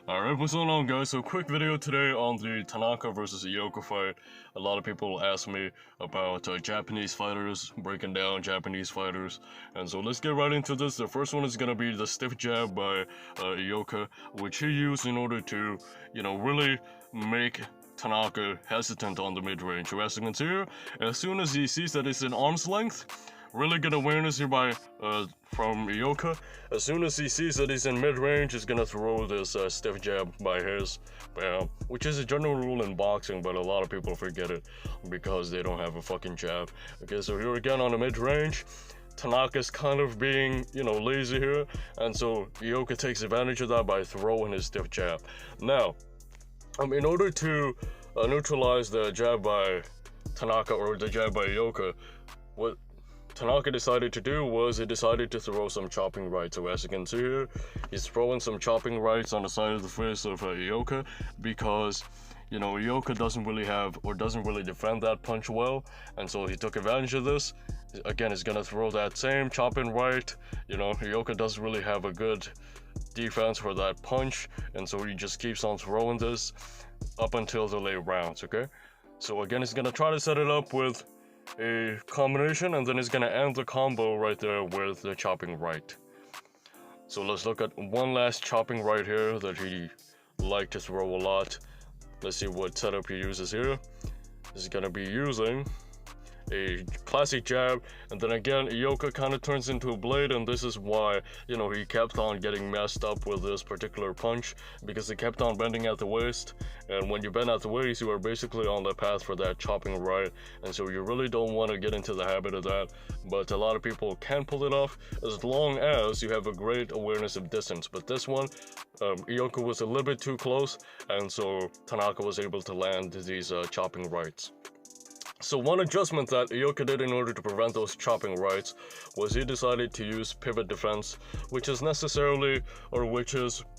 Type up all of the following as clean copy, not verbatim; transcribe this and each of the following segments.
Alright, what's going on, guys? So quick video today on the Tanaka versus Ioka fight. A lot of people ask me about Japanese fighters, breaking down Japanese fighters. And so let's get right into this. The first one is going to be the stiff jab by Ioka, which he used in order to, really make Tanaka hesitant on the mid-range. So as you can see here, as soon as he sees that it's in arm's length, really good awareness here from Ioka. As soon as he sees that he's in mid-range, he's gonna throw this stiff jab by his, which is a general rule in boxing, but a lot of people forget it because they don't have a fucking jab. Okay, so here again on the mid-range, Tanaka's kind of being, lazy here, and so Ioka takes advantage of that by throwing his stiff jab. Now, in order to neutralize the jab by Tanaka or the jab by Ioka, what Tanaka decided to do was he decided to throw some chopping rights. So as you can see here, he's throwing some chopping rights on the side of the face of Ioka because, Ioka doesn't really defend that punch well, and so he took advantage of this. Again, he's gonna throw that same chopping right. Ioka doesn't really have a good defense for that punch, and so he just keeps on throwing this up until the late rounds, okay? So again, he's gonna try to set it up with a combination, and then he's gonna end the combo right there with the chopping right. So let's look at one last chopping right here that he liked to throw a lot. Let's see what setup he uses here. He's gonna be using a classic jab, and then again Ioka kind of turns into a blade, and this is why he kept on getting messed up with this particular punch, because he kept on bending at the waist, and when you bend at the waist you are basically on the path for that chopping right, and so you really don't want to get into the habit of that. But a lot of people can pull it off as long as you have a great awareness of distance. But this one, Ioka was a little bit too close, and so Tanaka was able to land these chopping rights. So one adjustment that Ioka did in order to prevent those chopping rights was he decided to use pivot defense, which is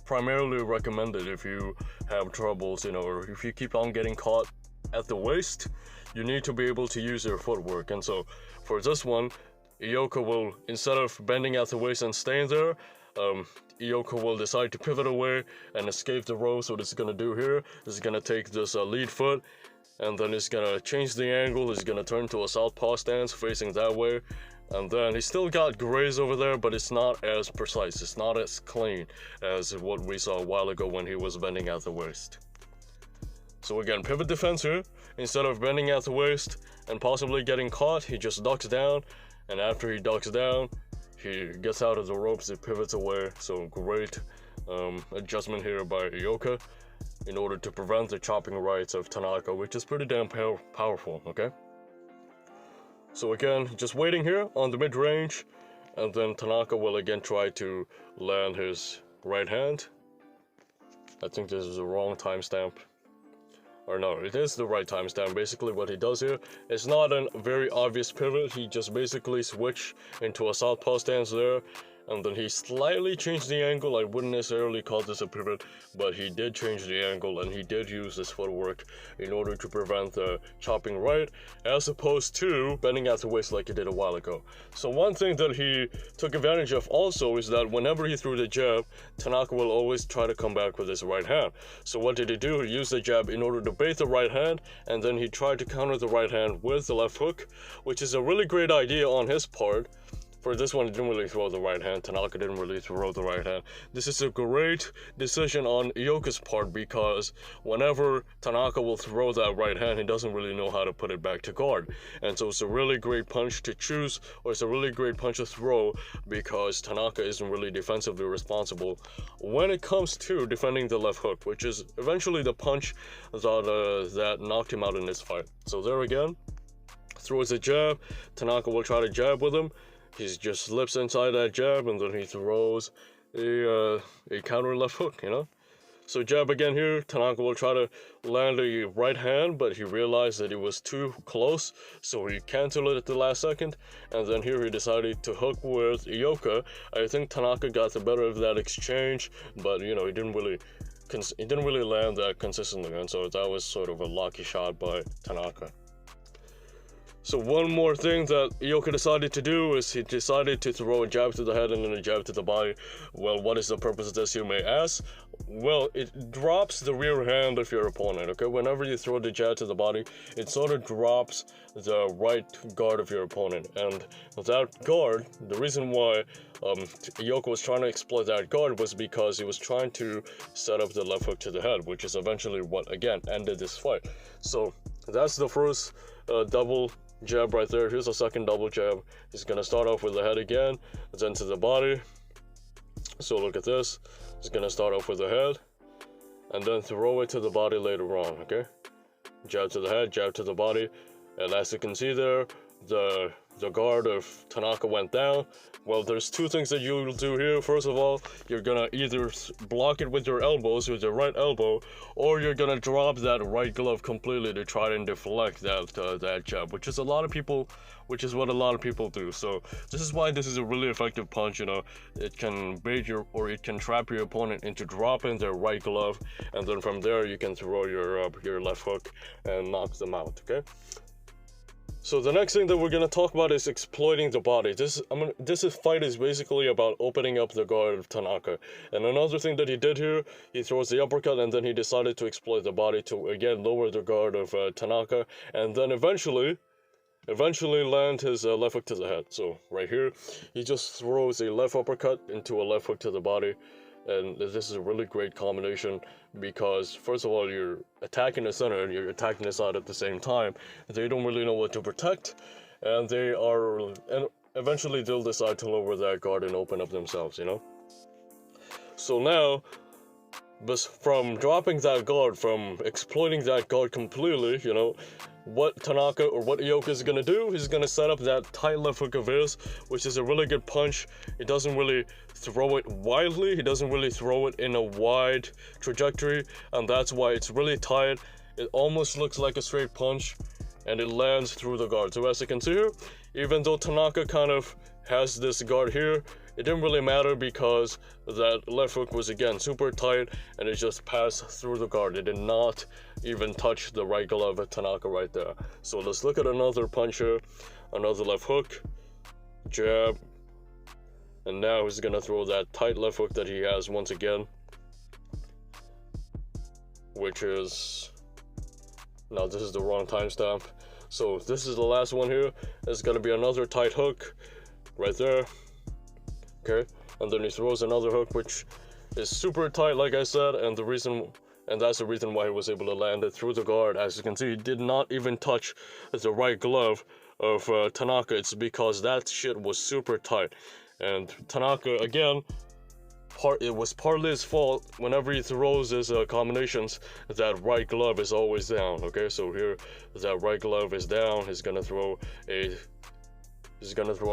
primarily recommended if you have troubles, or if you keep on getting caught at the waist, you need to be able to use your footwork. And so for this one, Ioka will, instead of bending at the waist and staying there, Ioka will decide to pivot away and escape the rope. So what it's gonna do here is gonna take this lead foot, and then he's gonna change the angle. He's gonna turn to a southpaw stance facing that way, and then he still got graze over there, but it's not as precise, it's not as clean as what we saw a while ago when he was bending at the waist. So again, pivot defense here. Instead of bending at the waist and possibly getting caught, he just ducks down, and after he ducks down, he gets out of the ropes, he pivots away. So great adjustment here by Ioka in order to prevent the chopping rights of Tanaka, which is pretty damn powerful, okay? So again, just waiting here on the mid-range, and then Tanaka will again try to land his right hand. I think this is the wrong timestamp. Or no, it is the right timestamp. Basically what he does here is not a very obvious pivot. He just basically switched into a southpaw stance there, and then he slightly changed the angle. I wouldn't necessarily call this a pivot, but he did change the angle, and he did use his footwork in order to prevent the chopping right, as opposed to bending at the waist like he did a while ago. So one thing that he took advantage of also is that whenever he threw the jab, Tanaka will always try to come back with his right hand. So what did he do? He used the jab in order to bait the right hand, and then he tried to counter the right hand with the left hook, which is a really great idea on his part. For this one, he didn't really throw the right hand. Tanaka didn't really throw the right hand. This is a great decision on Ioka's part, because whenever Tanaka will throw that right hand, he doesn't really know how to put it back to guard. And so it's a really great punch to choose, or it's a really great punch to throw, because Tanaka isn't really defensively responsible when it comes to defending the left hook, which is eventually the punch that knocked him out in this fight. So there again, throws a jab. Tanaka will try to jab with him. He just slips inside that jab, and then he throws a counter left hook, So jab again here. Tanaka will try to land a right hand, but he realized that it was too close, so he canceled it at the last second, and then here he decided to hook with Ioka. I think Tanaka got the better of that exchange, but he didn't really land that consistently, and so that was sort of a lucky shot by Tanaka. So one more thing that Ioka decided to do is he decided to throw a jab to the head and then a jab to the body. Well, what is the purpose of this, you may ask? Well, it drops the rear hand of your opponent, okay? Whenever you throw the jab to the body, it sort of drops the right guard of your opponent. And that guard, the reason why Ioka was trying to exploit that guard was because he was trying to set up the left hook to the head, which is eventually what, again, ended this fight. So that's the first double jab right there. Here's a second double jab. He's gonna start off with the head again, then to the body. So look at this. He's gonna start off with the head, and then throw it to the body later on, okay? Jab to the head, jab to the body, and as you can see there, the guard of Tanaka went down. Well, there's two things that you'll do here. First of all, you're gonna either block it with your elbows, with your right elbow, or you're gonna drop that right glove completely to try and deflect that jab, which is what a lot of people do. So this is why this is a really effective punch. You know, it can bait it can trap your opponent into dropping their right glove, and then from there you can throw your left hook and knock them out. Okay. So the next thing that we're gonna talk about is exploiting the body. This fight is basically about opening up the guard of Tanaka. And another thing that he did here, he throws the uppercut and then he decided to exploit the body to again lower the guard of Tanaka, and then eventually land his left hook to the head. So right here, he just throws a left uppercut into a left hook to the body. And this is a really great combination because, first of all, you're attacking the center and you're attacking the side at the same time. They don't really know what to protect, and eventually they'll decide to lower that guard and open up themselves, you know? So now, from dropping that guard, from exploiting that guard completely, you know, what Tanaka or what Ioka is gonna do, he's gonna set up that tight left hook of his, which is a really good punch. He doesn't really throw it widely, he doesn't really throw it in a wide trajectory, and that's why it's really tight. It almost looks like a straight punch, and it lands through the guard. So as you can see here, even though Tanaka kind of has this guard here, it didn't really matter because that left hook was again super tight and it just passed through the guard. It did not even touch the right glove of Tanaka right there. So let's look at another punch here, another left hook, jab, and now he's gonna throw that tight left hook that he has once again, which is, now this is the wrong timestamp. So this is the last one here. It's gonna be another tight hook right there. Okay, and then he throws another hook which is super tight, like I said, and that's the reason why he was able to land it through the guard. As you can see, he did not even touch the right glove of Tanaka. It's because that shit was super tight, and Tanaka again, it was partly his fault. Whenever he throws his combinations, that right glove is always down. Okay, so here that right glove is down. He's gonna throw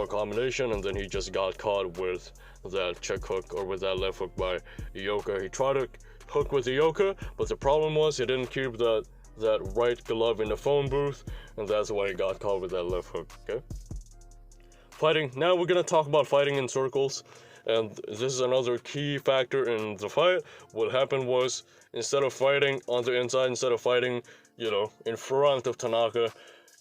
a combination, and then he just got caught with that check hook or with that left hook by Ioka. He tried to hook with Ioka, but the problem was he didn't keep that right glove in the phone booth, and that's why he got caught with that left hook. Okay. Fighting. Now we're gonna talk about fighting in circles, and this is another key factor in the fight. What happened was, instead of fighting on the inside, instead of fighting, you know, in front of Tanaka,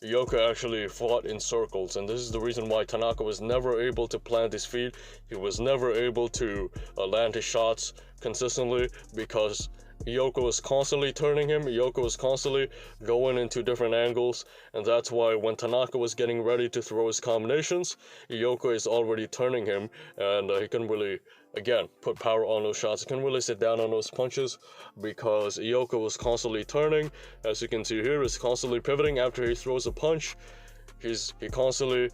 Ioka actually fought in circles, and this is the reason why Tanaka was never able to plant his feet. He was never able to land his shots consistently because Ioka was constantly turning him. Ioka was constantly going into different angles, and that's why when Tanaka was getting ready to throw his combinations, Ioka is already turning him, and he couldn't really, again, put power on those shots. He couldn't really sit down on those punches because Ioka was constantly turning. As you can see here, he's constantly pivoting after he throws a punch. He constantly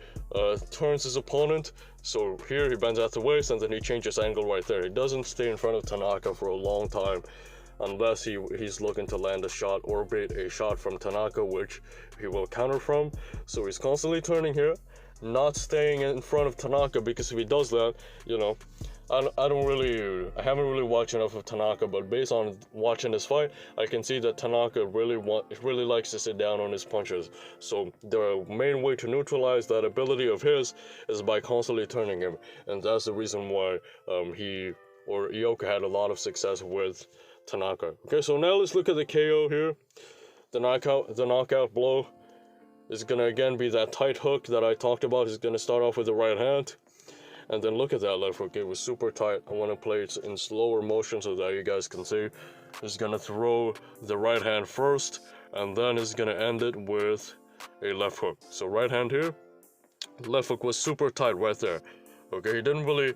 turns his opponent. So here he bends at the waist and then he changes angle right there. He doesn't stay in front of Tanaka for a long time unless he's looking to land a shot or bait a shot from Tanaka, which he will counter from. So he's constantly turning here, not staying in front of Tanaka, because if he does that, you know, I haven't really watched enough of Tanaka, but based on watching this fight, I can see that Tanaka really likes to sit down on his punches. So the main way to neutralize that ability of his is by constantly turning him, and that's the reason why Ioka had a lot of success with Tanaka. Okay, so now let's look at the KO here, the knockout blow. It's gonna again be that tight hook that I talked about. He's gonna start off with the right hand. And then look at that left hook. It was super tight. I want to play it in slower motion so that you guys can see. He's gonna throw the right hand first, and then he's gonna end it with a left hook. So right hand here, left hook was super tight right there. Okay, he didn't really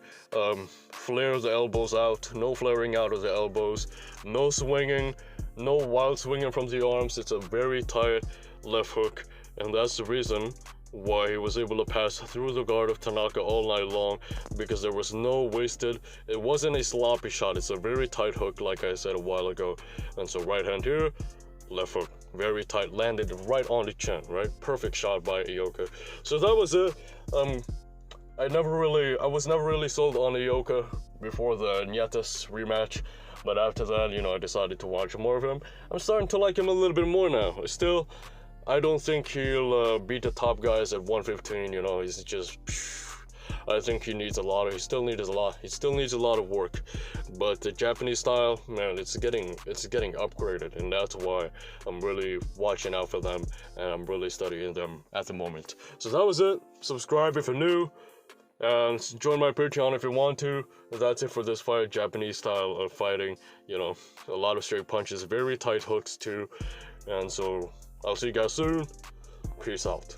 flare the elbows out. No flaring out of the elbows. No swinging. No wild swinging from the arms. It's a very tight left hook, and that's the reason why he was able to pass through the guard of Tanaka all night long, because there was no wasted. It wasn't a sloppy shot. It's a very tight hook, like I said a while ago. And so right hand here, left hook, very tight, landed right on the chin, right? Perfect shot by Ioka. So that was it. I was never really sold on Ioka before the Nietes rematch, but after that, you know, I decided to watch more of him. I'm starting to like him a little bit more now. I don't think he'll beat the top guys at 115. You know, he's just. I think he still needs a lot of work. But the Japanese style, man, it's getting upgraded, and that's why I'm really watching out for them, and I'm really studying them at the moment. So that was it. Subscribe if you're new, and join my Patreon if you want to. That's it for this fight. Japanese style of fighting. You know, a lot of straight punches, very tight hooks too, and so. I'll see you guys soon. Peace out.